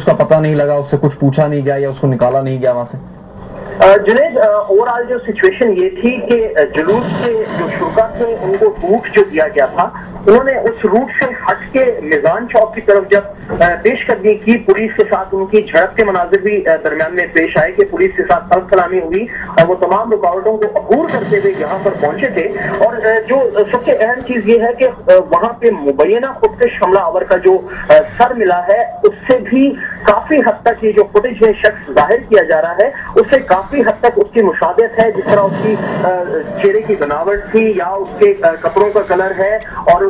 उसका पता नहीं लगा, उससे कुछ पूछा नहीं गया या उसको निकाला नहीं गया वहां से? जुनैद, ओवरऑल जो सिचुएशन ये थी कि जुलूस से जो शुरा थे उनको रूट जो दिया गया था, उन्होंने उस रूट से हट के मिजान चौक की तरफ जब पेशकदमी की, पुलिस के साथ उनकी झड़प के मनाजिर भी दरमियान में पेश आए कि पुलिस के साथ तल्ख कलामी हुई और वो तमाम रुकावटों को अबूर करते हुए यहाँ पर पहुंचे थे। और जो सबसे अहम चीज ये है कि वहां पे मुबैना खुदकश हमलावर का जो सर मिला है, उससे भी काफी हद तक ये जो फुटेज में शख्स जाहिर किया जा रहा है उससे काफी हद तक उसकी मुशाबहत है, जिस तरह उसकी चेहरे की बनावट थी या उसके कपड़ों का कलर है और